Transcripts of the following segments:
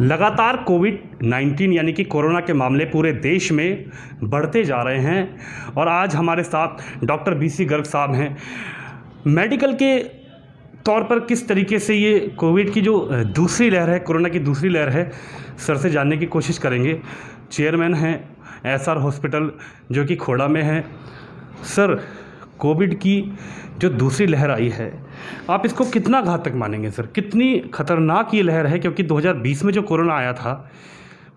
लगातार कोविड-19 यानी कि कोरोना के मामले पूरे देश में बढ़ते जा रहे हैं और आज हमारे साथ डॉक्टर बीसी गर्ग साहब हैं। मेडिकल के तौर पर किस तरीके से ये कोविड की जो दूसरी लहर है, कोरोना की दूसरी लहर है, सर से जानने की कोशिश करेंगे। चेयरमैन हैं एसआर हॉस्पिटल जो कि खोड़ा में है। सर, कोविड की जो दूसरी लहर आई है, आप इसको कितना घातक मानेंगे सर? कितनी ख़तरनाक ये लहर है? क्योंकि 2020 में जो कोरोना आया था,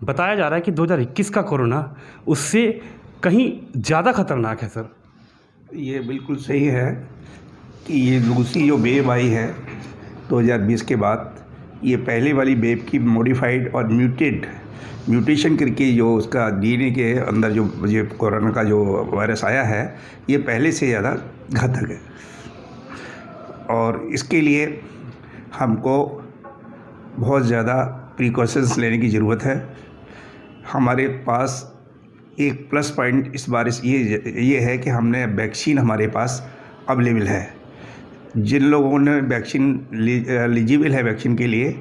बताया जा रहा है कि 2021 का कोरोना उससे कहीं ज़्यादा ख़तरनाक है सर। ये बिल्कुल सही है कि ये दूसरी जो वेव आई है 2020 के बाद, ये पहले वाली वेव की मॉडिफाइड और म्यूटेशन करके जो उसका डीएनए के अंदर जो कोरोना का जो वायरस आया है, ये पहले से ज़्यादा घातक है और इसके लिए हमको बहुत ज़्यादा प्रिकॉशंस लेने की ज़रूरत है। हमारे पास एक प्लस पॉइंट इस बार ये है कि हमने वैक्सीन हमारे पास अवेलेबल है। जिन लोगों ने वैक्सीन एलिजिबल है वैक्सीन के लिए,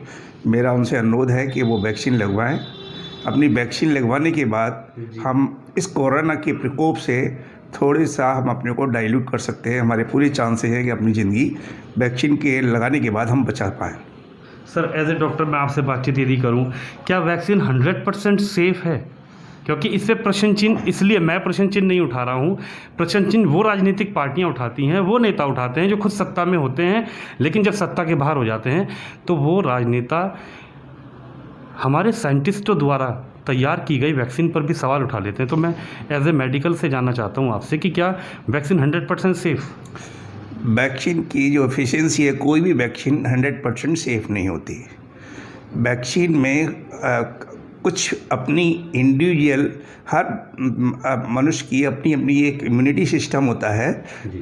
मेरा उनसे अनुरोध है कि वो वैक्सीन लगवाएं। अपनी वैक्सीन लगवाने के बाद हम इस कोरोना के प्रकोप से थोड़े सा हम अपने को डाइल्यूट कर सकते हैं। हमारे पूरे चांसेस हैं कि अपनी ज़िंदगी वैक्सीन के लगाने के बाद हम बचा पाएँ। सर, एज ए डॉक्टर मैं आपसे बातचीत यदि करूं, क्या वैक्सीन 100% सेफ़ है? क्योंकि इस पर प्रश्न चिन्ह, इसलिए मैं प्रश्न चिन्ह नहीं उठा रहा हूँ। प्रश्न चिन्ह वो राजनीतिक पार्टियाँ उठाती हैं, वो नेता उठाते हैं जो खुद सत्ता में होते हैं, लेकिन जब सत्ता के बाहर हो जाते हैं तो वो राजनेता हमारे साइंटिस्टों द्वारा तैयार की गई वैक्सीन पर भी सवाल उठा लेते हैं। तो मैं एज ए मेडिकल से जानना चाहता हूँ आपसे कि क्या वैक्सीन 100% सेफ़? वैक्सीन की जो एफिशिएंसी है, कोई भी वैक्सीन 100% सेफ़ नहीं होती। वैक्सीन में कुछ अपनी इंडिविजुअल हर मनुष्य की अपनी अपनी एक इम्यूनिटी सिस्टम होता है,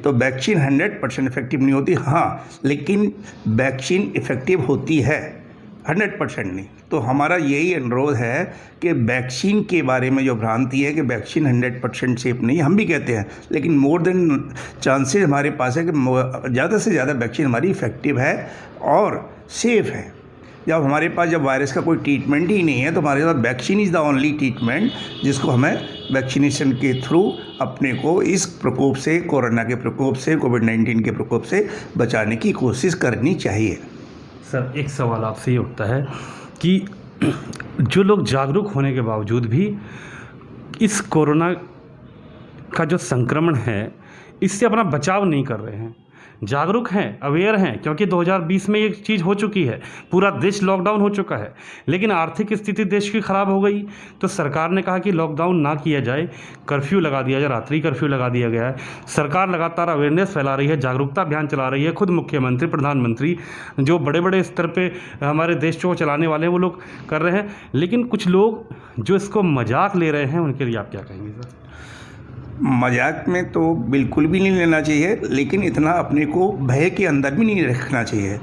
तो वैक्सीन 100% इफ़ेक्टिव नहीं होती। हाँ, लेकिन वैक्सीन इफ़ेक्टिव होती है, 100% नहीं। तो हमारा यही अनुरोध है कि वैक्सीन के बारे में जो भ्रांति है कि वैक्सीन 100% सेफ नहीं, हम भी कहते हैं, लेकिन मोर देन चांसेस हमारे पास है कि ज़्यादा से ज़्यादा वैक्सीन हमारी इफ़ेक्टिव है और सेफ़ है। जब हमारे पास जब वायरस का कोई ट्रीटमेंट ही नहीं है, तो हमारे पास vaccine is the only treatment जिसको हमें वैक्सीनेशन के थ्रू अपने को इस प्रकोप से, कोरोना के प्रकोप से, कोविड-19 के प्रकोप से बचाने की कोशिश करनी चाहिए। सर, एक सवाल आपसे ये उठता है कि जो लोग जागरूक होने के बावजूद भी इस कोरोना का जो संक्रमण है, इससे अपना बचाव नहीं कर रहे हैं। जागरूक हैं, अवेयर हैं, क्योंकि 2020 में ये चीज़ हो चुकी है, पूरा देश लॉकडाउन हो चुका है, लेकिन आर्थिक स्थिति देश की ख़राब हो गई तो सरकार ने कहा कि लॉकडाउन ना किया जाए, कर्फ्यू लगा दिया जाए, रात्रि कर्फ्यू लगा दिया गया है। सरकार लगातार अवेयरनेस फैला रही है, जागरूकता अभियान चला रही है। खुद मुख्यमंत्री, प्रधानमंत्री, जो बड़े बड़े स्तर पर हमारे देश को चलाने वाले हैं, वो लोग कर रहे हैं, लेकिन कुछ लोग जो इसको मजाक ले रहे हैं, उनके लिए आप क्या कहेंगे सर? मजाक में तो बिल्कुल भी नहीं लेना चाहिए, लेकिन इतना अपने को भय के अंदर भी नहीं रखना चाहिए।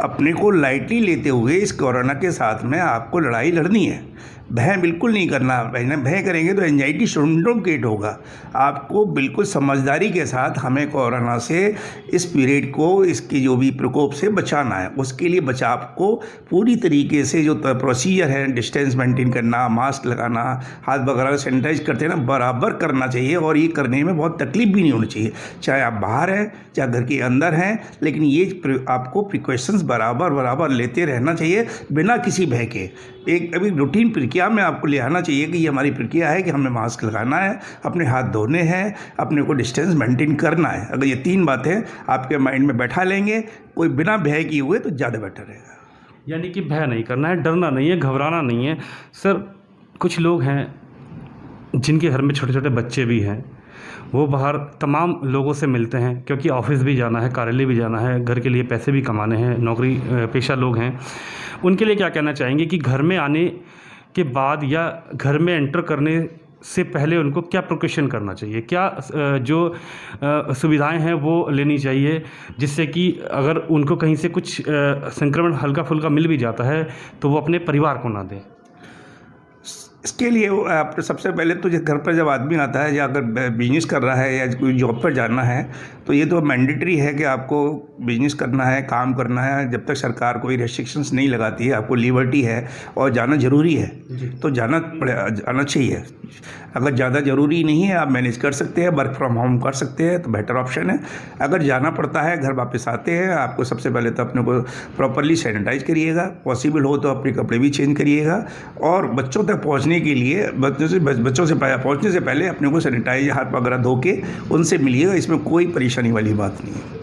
अपने को लाइटली लेते हुए इस कोरोना के साथ में आपको लड़ाई लड़नी है, भय बिल्कुल नहीं करना। भय करेंगे तो एंजाइटी सिंड्रोम क्रिएट होगा। आपको बिल्कुल समझदारी के साथ हमें कोरोना से इस पीरियड को, इसकी जो भी प्रकोप से बचाना है। उसके लिए बचाव को पूरी तरीके से जो प्रोसीजर है, डिस्टेंस मेंटेन करना, मास्क लगाना, हाथ वगैरह सैनिटाइज करते हैं ना, बराबर करना चाहिए और ये करने में बहुत तकलीफ भी नहीं होनी चाहिए, चाहे आप बाहर हैं चाहे घर के अंदर हैं, लेकिन ये आपको प्रिकॉशंस बराबर लेते रहना चाहिए बिना किसी भय के। एक अभी रूटीन प्रक्रिया में आपको ले आना चाहिए कि ये हमारी प्रक्रिया है कि हमें मास्क लगाना है, अपने हाथ धोने हैं, अपने को डिस्टेंस मेंटेन करना है। अगर ये 3 बातें आपके माइंड में बैठा लेंगे, कोई बिना भय किए हुए, तो ज़्यादा बेटर रहेगा। यानी कि भय नहीं करना है, डरना नहीं है, घबराना नहीं है। सर, कुछ लोग हैं जिनके घर में छोटे छोटे बच्चे भी हैं, वो बाहर तमाम लोगों से मिलते हैं, क्योंकि ऑफिस भी जाना है, कार्यालय भी जाना है, घर के लिए पैसे भी कमाने हैं, नौकरी पेशा लोग हैं। उनके लिए क्या कहना चाहेंगे कि घर में आने के बाद या घर में एंटर करने से पहले उनको क्या प्रिकॉशन करना चाहिए, क्या जो सुविधाएं हैं वो लेनी चाहिए, जिससे कि अगर उनको कहीं से कुछ संक्रमण हल्का फुल्का मिल भी जाता है तो वो अपने परिवार को ना दें? इसके लिए आप सबसे पहले तो घर पर जब आदमी आता है या अगर बिजनेस कर रहा है या कोई जॉब पर जाना है, तो ये तो मैंडेटरी है कि आपको बिजनेस करना है, काम करना है, जब तक सरकार कोई रेस्ट्रिक्शंस नहीं लगाती है, आपको लिबर्टी है और जाना ज़रूरी है तो जाना चाहिए। अगर ज़्यादा ज़रूरी नहीं है, आप मैनेज कर सकते हैं, वर्क फ्रॉम होम कर सकते हैं तो बेटर ऑप्शन है। अगर जाना पड़ता है, घर वापस आते हैं, आपको सबसे पहले तो अपने को प्रॉपरली सैनिटाइज करिएगा, पॉसिबल हो तो अपने कपड़े भी चेंज करिएगा, और बच्चों तक पहुंचने के लिए बच्चों से पहुंचने से पहले अपने को सैनिटाइज हाथ वगैरह धो के उनसे मिलिएगा। इसमें कोई परेशानी वाली बात नहीं है।